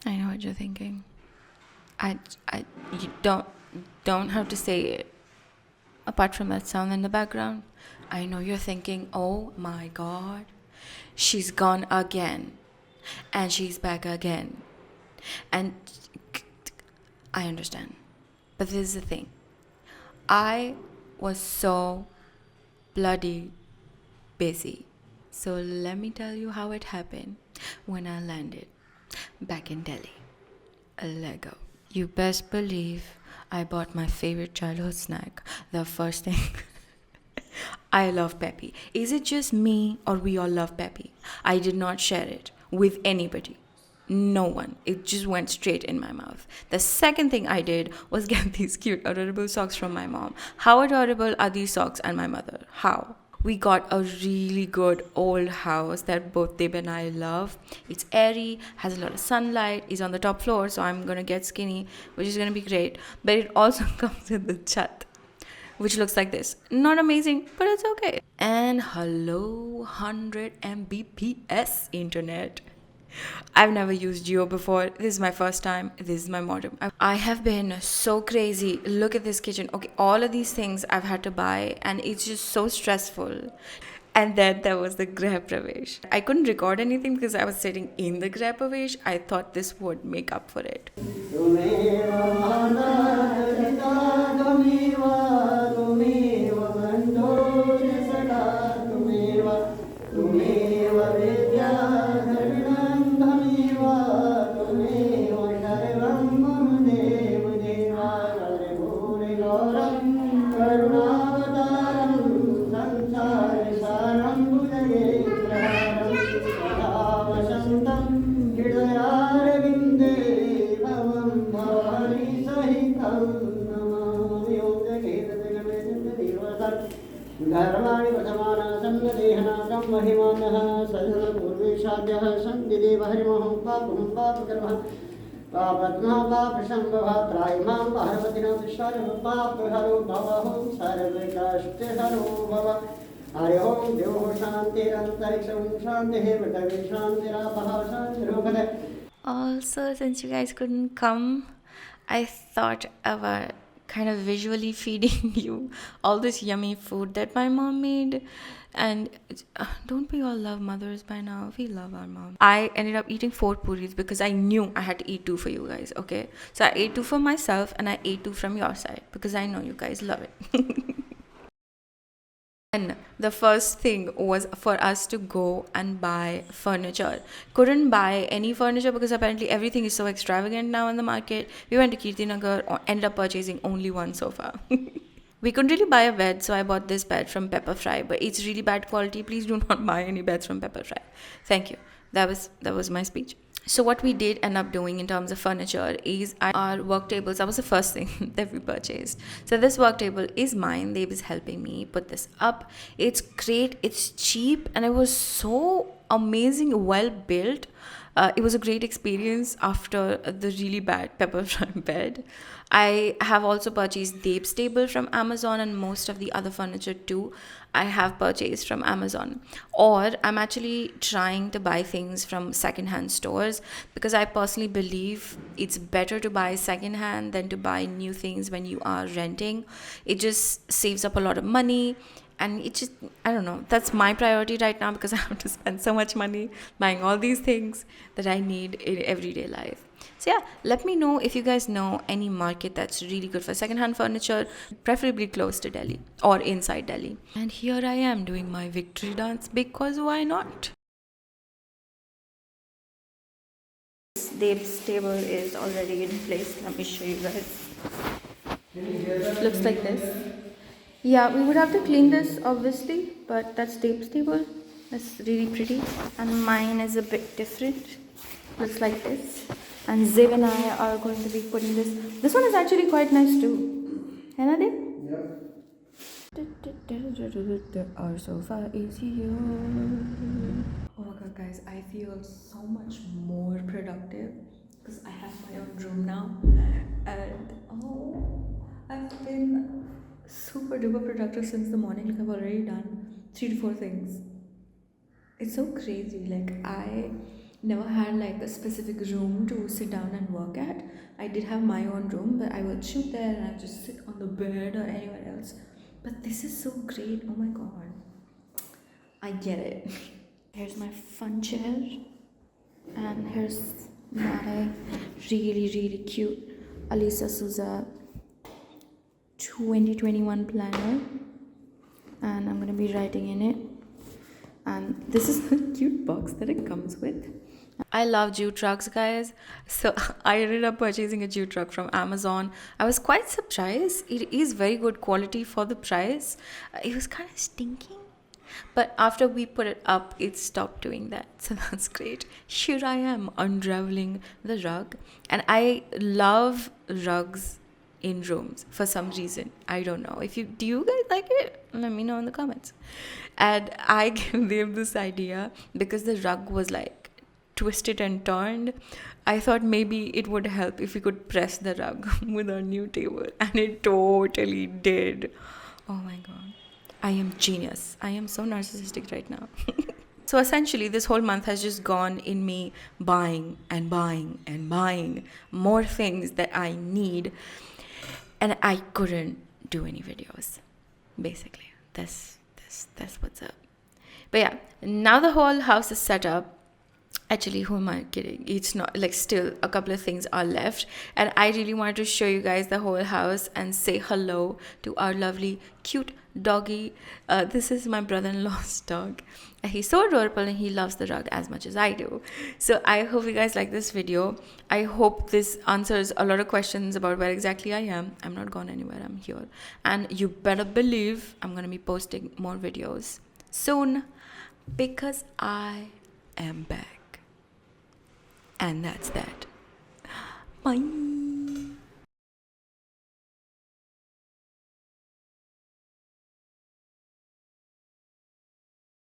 I know what you're thinking. I, you don't have to say it. Apart from that sound in the background, I know you're thinking, oh my god, she's gone again. And she's back again. And I understand. But this is the thing. I was so bloody busy. So let me tell you how it happened when I landed back in Delhi. A Lego. You best believe I bought my favorite childhood snack. The first thing. I love Peppy. Is it just me or we all love Peppy? I did not share it with anybody. No one. It just went straight in my mouth. The second thing I did was get these cute, adorable socks from my mom. How adorable are these socks and my mother? How? We got a really good old house that both Deb and I love. It's airy, has a lot of sunlight, is on the top floor, so I'm gonna get skinny, which is gonna be great. But it also comes with the chat, which looks like this. Not amazing, but it's okay. And hello, 100 Mbps internet. I've never used Geo before. This is my first time. This is my modem. I have been so crazy. Look at this kitchen. Okay, all of these things I've had to buy, and it's just so stressful. And then there was the Grah Pravesh. I couldn't record anything because I was sitting in the Grah Pravesh. I thought this would make up for it. धर्माणि प्रथमानासन्नदेहनाकं महिमानः सधनपूर्वेशाद्यः सन्ति देवहरिमोहं पापं पापकर्मः पापद्मा पापसम्भवः त्रायिमां पार्वतीनां सर्वपापहरो भवहं सर्वकष्टहरो भव हरि ओं देवो शान्तिरन्तरिक्षं शान्तिः पृथिवी शान्तिरापः शान्तिरोपदे. Also, since you guys couldn't come, I thought about kind of visually feeding you all this yummy food that my mom made. And don't we all love mothers by now? We love our mom. I ended up eating 4 puris because I knew I had to eat 2 for you guys, okay? So I ate 2 for myself and I ate 2 from your side because I know you guys love it. And the first thing was for us to go and buy furniture. Couldn't buy any furniture because apparently everything is so extravagant now in the market. We went to Kirtinagar, ended up purchasing only one sofa. We couldn't really buy a bed, so I bought this bed from Pepper Fry, but it's really bad quality. Please do not buy any beds from Pepper Fry. Thank you. That was my speech. So what we did end up doing in terms of furniture is our work tables. That was the first thing that we purchased. So this work table is mine. Dave is helping me put this up. It's great. It's cheap, and it was so amazing, well built. It was a great experience after the really bad pepper fry bed. I have also purchased Dave's table from Amazon and most of the other furniture too. I have purchased from Amazon, or I'm actually trying to buy things from secondhand stores because I personally believe it's better to buy secondhand than to buy new things when you are renting. It just saves up a lot of money, and it just, I don't know, that's my priority right now because I have to spend so much money buying all these things that I need in everyday life. So yeah, let me know if you guys know any market that's really good for secondhand furniture, preferably close to Delhi or inside Delhi. And here I am doing my victory dance because why not? Dave's table is already in place. Let me show you guys. Looks like this. Yeah, we would have to clean this obviously, but that's Dave's table. That's really pretty. And mine is a bit different. Looks like this. And Ziv and I are going to be putting this. This one is actually quite nice too. Hai Dave? Our sofa is here. Oh my god, guys, I feel so much more productive because I have my own room now. And oh, I've been super duper productive since the morning. Like, I've already done 3 to 4 things. It's so crazy. Like, I never had like a specific room to sit down and work at. I did have my own room, but I would shoot there and I would just sit on the bed or anywhere else. But this is so great. Oh my god. I get it. Here's my fun chair. And here's my really cute Alisa Souza 2021 planner. And I'm gonna be writing in it. And this is the cute box that it comes with. I love jute trucks, guys. So I ended up purchasing a jute truck from Amazon. I was quite surprised. It is very good quality for the price. It was kind of stinking, but after we put it up, it stopped doing that. So that's great. Here I am unraveling the rug. And I love rugs in rooms for some reason. I don't know. If you do you guys like it? Let me know in the comments. And I gave them this idea because the rug was like twisted and turned. I thought maybe it would help if we could press the rug with our new table. And it totally did. Oh my god. I am genius. I am so narcissistic right now. So essentially, this whole month has just gone in me buying and buying and buying more things that I need. And I couldn't do any videos. Basically, that's what's up. But yeah, now the whole house is set up. Actually, who am I kidding? It's not like, still a couple of things are left, and I really wanted to show you guys the whole house and say hello to our lovely cute doggy. This is my brother-in-law's dog. He's so adorable and he loves the rug as much as I do. So I hope you guys like this video. I hope this answers a lot of questions about where exactly I am. I'm not gone anywhere. I'm here, and you better believe I'm gonna be posting more videos soon because I am back. And that's that. Bye.